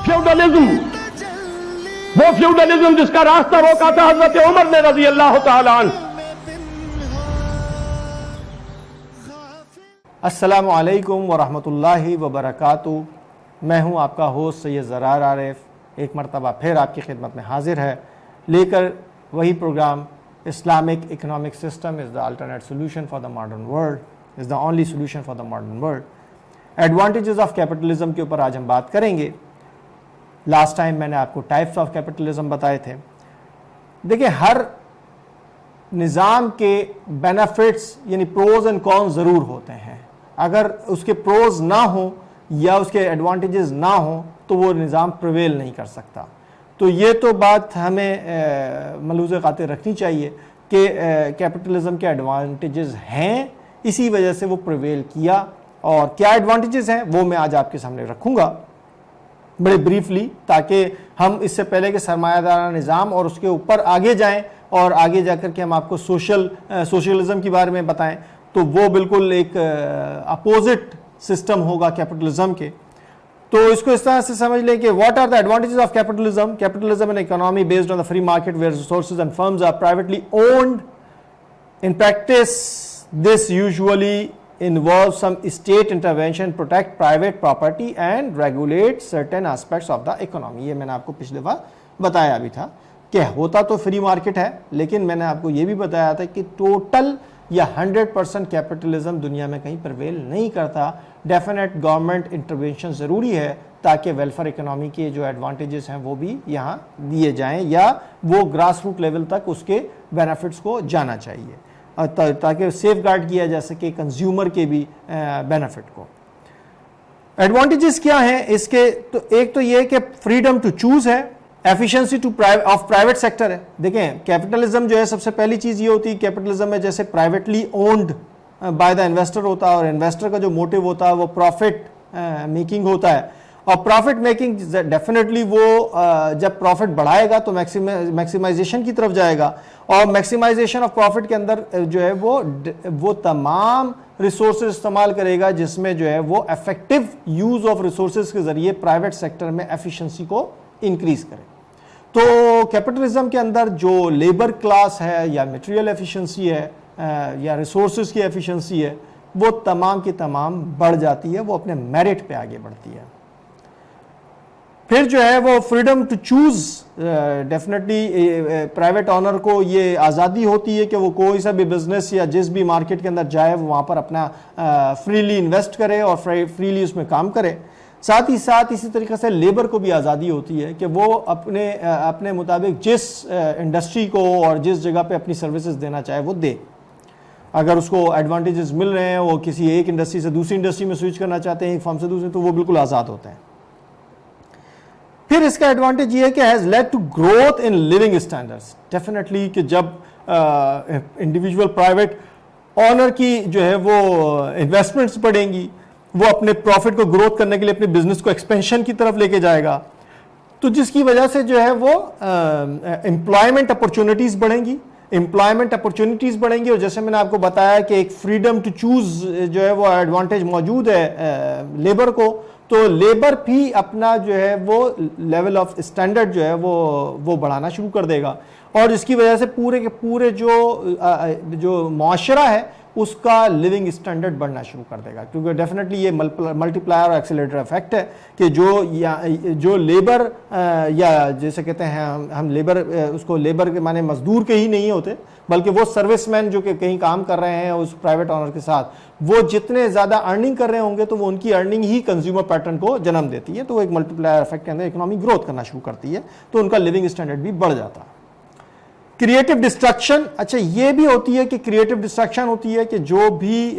Feudalism, वो feudalism जिसका रास्ता रोका था हजरत उमर ने रजी अल्लाह तआला अन्हु। अस्सलामु अलैकुम वरहमतुल्लाहि वबरकातुहू। मैं हूं आपका होस्ट सैयद ज़रार आरिफ, एक मरतबा फिर आपकी खिदमत में हाजिर है लेकर वही programme Islamic economic system is the alternate solution for the modern world, is the only solution for the modern world. Advantages of capitalism के ऊपर आज हम बात करेंगे। लास्ट टाइम मैंने आपको टाइप्स ऑफ कैपिटलिज्म बताए थे। देखिए, हर निज़ाम के बेनिफिट्स यानी प्रोज एंड कॉन्स ज़रूर होते हैं। अगर उसके प्रोज ना हो या उसके एडवांटेजेस ना हो तो वो निज़ाम प्रिवेल नहीं कर सकता। तो ये तो बात हमें मलूज़ खातिर रखनी चाहिए कि कैपिटलिज्म के एडवांटेजेस हैं, इसी वजह से वो प्रिवेल किया। और क्या एडवांटेजेस हैं वो मैं आज आपके सामने रखूँगा बड़े ब्रीफली, ताकि हम इससे पहले कि सरमायादारा निज़ाम और उसके ऊपर आगे जाएं और आगे जाकर के हम आपको सोशलिज्म के बारे में बताएं, तो वो बिल्कुल एक अपोजिट सिस्टम होगा कैपिटलिज्म के। तो इसको इस तरह से समझ लें कि what are the advantages of capitalism. Capitalism an economy based on the free market where resources and firms are privately owned. In practice this usually involves some state intervention, protect private property and regulate certain aspects of the economy। ये मैंने आपको पिछले बार बताया भी था कि होता तो फ्री मार्केट है, लेकिन मैंने आपको ये भी बताया था कि टोटल या 100% कैपिटलिज्म दुनिया में कहीं प्रिवेल नहीं करता। डेफिनेट गवर्नमेंट इंटरवेंशन ज़रूरी है ताकि वेलफेयर इकोनॉमी के जो एडवांटेजेस हैं वो भी यहाँ दिए जाएँ या वो ग्रास रूट लेवल तक उसके बेनिफिट्स को जाना चाहिए ताकि सेफ गार्ड किया जा सके कंज्यूमर के भी बेनिफिट को। एडवांटेजेस क्या हैं इसके? तो एक तो ये कि फ्रीडम टू चूज है, efficiency two of private sector है। देखें, कैपिटलिज्म जो है सबसे पहली चीज ये होती है कैपिटलिज्म में जैसे privately owned by the investor होता है और इन्वेस्टर का जो मोटिव होता है वो प्रॉफिट मेकिंग होता है। और प्रॉफिट मेकिंग डेफिनेटली वो जब प्रॉफिट बढ़ाएगा तो मैक्सिमाइजेशन की तरफ जाएगा और मैक्सिमाइजेशन ऑफ प्रॉफिट के अंदर जो है वो तमाम रिसोर्सेज इस्तेमाल करेगा जिसमें जो है वो इफेक्टिव यूज ऑफ रिसोर्सेज के जरिए प्राइवेट सेक्टर में एफिशिएंसी को इंक्रीज करे। तो कैपिटलिज्म के अंदर जो लेबर क्लास है या मटेरियल एफिशिएंसी है या रिसोर्सेज की एफिशिएंसी है वो तमाम की तमाम बढ़ जाती है, वो अपने मेरिट पे आगे बढ़ती है। फिर जो है वो freedom to choose, definitely private owner को ये आज़ादी होती है कि वो कोई सा भी बिजनेस या जिस भी मार्केट के अंदर जाए वो वहाँ पर अपना फ्रीली इन्वेस्ट करे और फ्रीली उसमें काम करे। साथ ही साथ इसी तरीके से लेबर को भी आज़ादी होती है कि वो अपने मुताबिक जिस इंडस्ट्री को और जिस जगह पे अपनी सर्विसेज देना चाहे वो दे। अगर उसको एडवांटेजेस मिल रहे हैं, वो किसी एक इंडस्ट्री से दूसरी इंडस्ट्री में स्विच करना चाहते हैं, एक फर्म से दूसरे, तो वो बिल्कुल आज़ाद होते हैं। फिर इसका एडवांटेज ये है कि has led to growth in living standards. Definitely कि जब इंडिविजुअल प्राइवेट ऑनर की जो है वो इन्वेस्टमेंट्स बढ़ेंगी, वो अपने प्रॉफिट को ग्रोथ करने के लिए अपने बिजनेस को एक्सपेंशन की तरफ लेके जाएगा, तो जिसकी वजह से जो है वो एम्प्लॉयमेंट अपॉर्चुनिटीज़ बढ़ेंगी। और जैसे मैंने आपको बताया कि एक फ्रीडम टू चूज जो है वो एडवांटेज मौजूद है लेबर को, तो लेबर भी अपना जो है वो लेवल ऑफ स्टैंडर्ड जो है वो बढ़ाना शुरू कर देगा और इसकी वजह से पूरे के पूरे जो मुआशरा है उसका लिविंग स्टैंडर्ड बढ़ना शुरू कर देगा। क्योंकि डेफिनेटली ये मल्टीप्लायर और एक्सीलरेटर इफेक्ट है कि जो लेबर या जैसे कहते हैं हम लेबर, उसको लेबर के माने मजदूर के ही नहीं होते बल्कि वो सर्विसमैन जो कि कहीं काम कर रहे हैं उस प्राइवेट ऑनर के साथ, वो जितने ज़्यादा अर्निंग कर रहे होंगे तो वो उनकी अर्निंग ही कंज्यूमर पैटर्न को जन्म देती है। तो वो एक मल्टीप्लायर इफेक्ट के अंदर इकोनॉमी ग्रोथ करना शुरू करती है, तो उनका लिविंग स्टैंडर्ड भी बढ़ जाता है। क्रिएटिव डिस्ट्रक्शन, अच्छा ये भी होती है कि क्रिएटिव डिस्ट्रक्शन होती है कि जो भी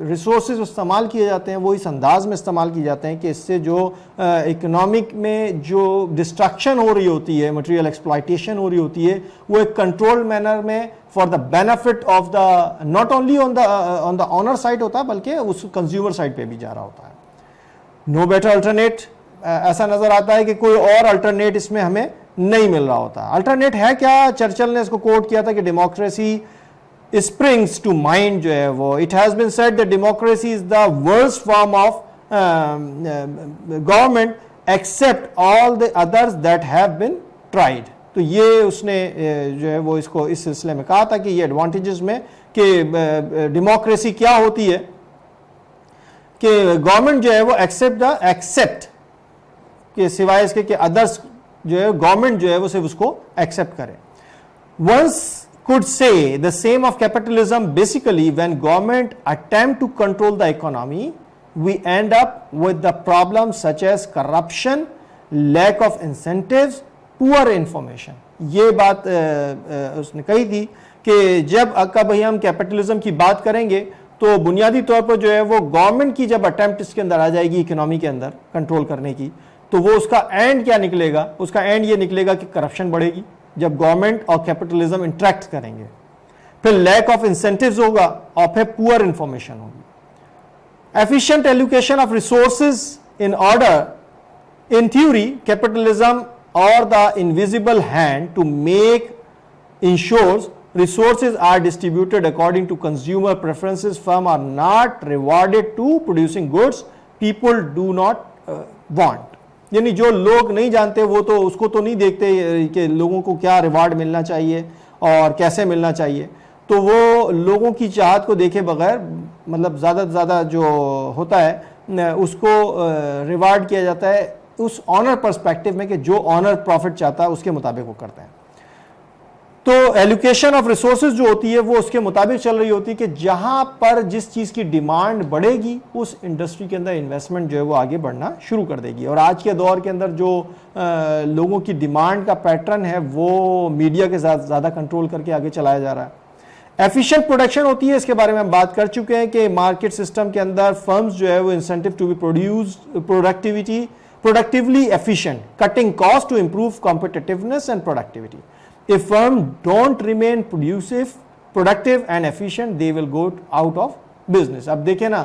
रिसोर्सेज इस्तेमाल किए जाते हैं वो इस अंदाज में इस्तेमाल किए जाते हैं कि इससे जो इकोनॉमिक में जो डिस्ट्रक्शन हो रही होती है, मटेरियल एक्सप्लॉयटेशन हो रही होती है, वो एक कंट्रोल्ड मैनर में for the benefit of the not only on the owner side होता है बल्कि उस कंज्यूमर साइड पे भी जा रहा होता है। नो बेटर अल्टरनेट, ऐसा नजर आता है कि कोई और अल्टरनेट इसमें हमें नहीं मिल रहा होता। अल्टरनेट है क्या? चर्चिल ने इसको कोट किया था कि डेमोक्रेसी स्प्रिंग्स टू माइंड जो है वो, it has been said that democracy is the worst form of government except all the others that have been tried. तो ये उसने जो है वो इसको इस सिलसिले में कहा था कि ये एडवांटेजेस में कि डेमोक्रेसी क्या होती है कि गवर्नमेंट जो है वो एक्सेप्ट के सिवाय इसके कि अदर्स जो है गवर्नमेंट जो है वो सिर्फ उसको एक्सेप्ट करे। Once could say the same of capitalism. Basically, when government attempt to control the economy, we end up with the problems such as corruption, lack of incentives, poor information. ये बात उसने कही थी कि जब कभी हम कैपिटलिज्म की बात करेंगे तो बुनियादी तौर पर जो है वो गवर्नमेंट की जब अटेम्प्ट इसके अंदर आ जाएगी इकोनॉमी के अंदर कंट्रोल करने की, तो वो उसका एंड क्या निकलेगा? उसका एंड ये निकलेगा कि करप्शन बढ़ेगी जब गवर्नमेंट और कैपिटलिज्म इंटरेक्ट करेंगे, फिर लैक ऑफ इंसेंटिव्स होगा और फिर पुअर इंफॉर्मेशन होगी। Efficient allocation of resources in order, in theory capitalism और the invisible hand to make ensures resources are distributed according to consumer preferences. Firms are not rewarded to producing goods people do not want. यानी जो लोग नहीं जानते वो तो उसको तो नहीं देखते कि लोगों को क्या रिवार्ड मिलना चाहिए और कैसे मिलना चाहिए, तो वो लोगों की चाहत को देखे बगैर मतलब ज़्यादा से ज़्यादा जो होता है उसको रिवार्ड किया जाता है उस ऑनर पर्सपेक्टिव में कि जो ऑनर प्रॉफिट चाहता है उसके मुताबिक वो करते हैं। तो एलोकेशन ऑफ रिसोर्सेज जो होती है वो उसके मुताबिक चल रही होती है कि जहां पर जिस चीज़ की डिमांड बढ़ेगी उस इंडस्ट्री के अंदर इन्वेस्टमेंट जो है वो आगे बढ़ना शुरू कर देगी। और आज के दौर के अंदर जो लोगों की डिमांड का पैटर्न है वो मीडिया के साथ ज़्यादा कंट्रोल करके आगे चलाया जा रहा है। एफिशिएंट प्रोडक्शन होती है, इसके बारे में हम बात कर चुके हैं कि मार्केट सिस्टम के अंदर फर्म्स जो है वो incentive to be productively efficient, cutting cost to improve competitiveness and productivity. If firms don't remain productive and efficient, they will go out of business. अब देखें ना,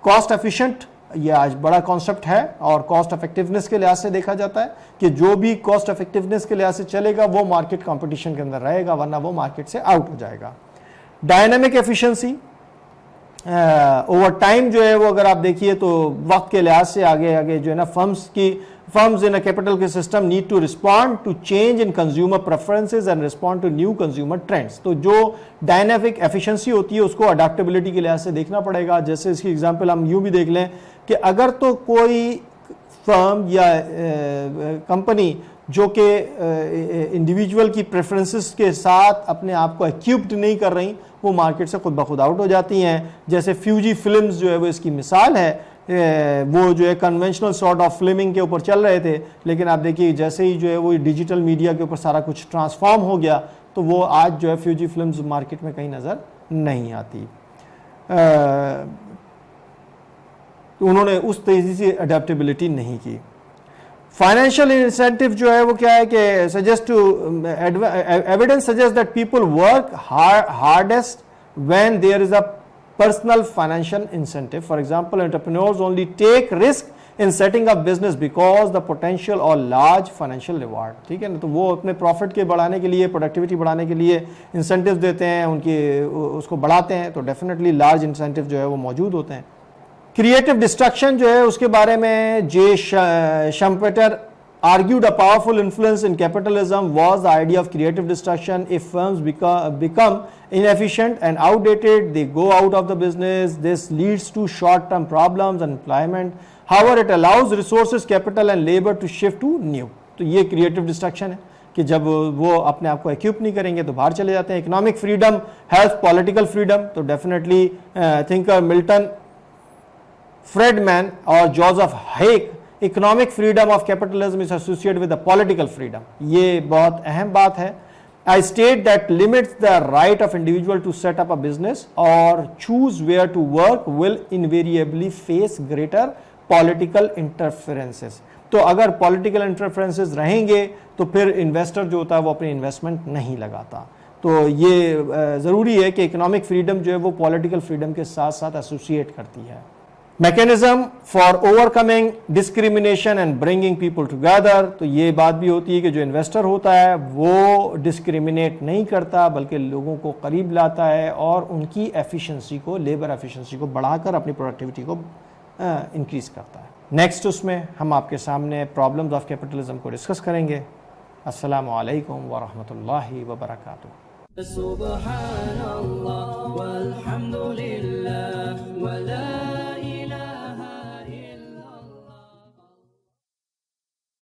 कॉस्ट एफिशिएंट ये आज बड़ा कॉन्सेप्ट है और कॉस्ट इफेक्टिवनेस के लिहाज से देखा जाता है कि जो भी कॉस्ट इफेक्टिवनेस के लिहाज से चलेगा वो मार्केट कंपटीशन के अंदर रहेगा, वरना वो मार्केट से आउट हो जाएगा। डायनामिक एफिशिएंसी ओवर टाइम जो है वो अगर आप देखिए तो वक्त के लिहाज से आगे आगे जो है ना firms in a capital system need to respond to change in consumer preferences and respond to new consumer trends. तो जो डायनामिक एफिशिएंसी होती है उसको अडेप्टेबिलिटी के लिहाज से देखना पड़ेगा। जैसे इसकी एग्जांपल हम यूं भी देख लें कि अगर तो कोई फर्म या कंपनी जो कि इंडिविजुअल की प्रेफरेंसेस के साथ अपने आप को इक्विप्ड नहीं कर रही, वो मार्केट से खुद ब खुद आउट हो जाती हैं। जैसे फ्यूजी फिल्म्स जो है वो इसकी मिसाल है। वो जो है कन्वेंशनल सॉर्ट ऑफ फिल्मिंग के ऊपर चल रहे थे, लेकिन आप देखिए जैसे ही जो है वो डिजिटल मीडिया के ऊपर सारा कुछ ट्रांसफॉर्म हो गया तो वो आज जो है फ्यूजी फिल्म्स मार्केट में कहीं नज़र नहीं आती। तो उन्होंने उस तेज़ी से अडेप्टेबिलिटी नहीं की। फाइनेंशियल इंसेंटिव जो है वो क्या है कि suggest to evidence suggest that people work hardest when there is a personal financial incentive. For example, entrepreneurs only take risk in setting up business because the potential or large financial reward. ठीक है ना, तो वो अपने profit के बढ़ाने के लिए, प्रोडक्टिविटी बढ़ाने के लिए इंसेंटिव देते हैं, उनकी उसको बढ़ाते हैं, तो डेफिनेटली लार्ज इंसेंटिव जो है वो मौजूद होते हैं। क्रिएटिव डिस्ट्रक्शन जो है उसके बारे में जे शम्पेटर argued a powerful influence in capitalism was the idea of creative destruction. If firms become inefficient and outdated, they go out of the business. This leads to short-term problems and employment. However, it allows resources, capital and labor to shift to new. तो ये creative destruction है कि जब वो अपने आप को equip नहीं करेंगे तो बाहर चले जाते हैं। Economic freedom, health, political freedom, तो डेफिनेटली थिंकर मिल्टन फ्रेडमैन और Joseph Hayek, economic freedom of capitalism is associated with the political freedom. ये बहुत अहम बात है। A state that limits the right of individual to set up a business और choose where to work will invariably face greater political interferences. तो अगर political interferences रहेंगे तो फिर इन्वेस्टर जो होता है वो अपनी इन्वेस्टमेंट नहीं लगाता। तो ये ज़रूरी है कि इकोनॉमिक फ्रीडम जो है वो पॉलिटिकल फ्रीडम के साथ साथ एसोसिएट करती है। Mechanism for overcoming discrimination and bringing people together, तो ये बात भी होती है कि जो इन्वेस्टर होता है वो डिस्क्रिमिनेट नहीं करता बल्कि लोगों को करीब लाता है और उनकी एफिशिएंसी को, लेबर एफिशिएंसी को बढ़ाकर अपनी प्रोडक्टिविटी को इंक्रीज करता है। नेक्स्ट उसमें हम आपके सामने प्रॉब्लम्स ऑफ कैपिटलिज्म को डिस्कस करेंगे। अस्सलामु अलैकुम व रहमतुल्लाहि व बरकातुहू।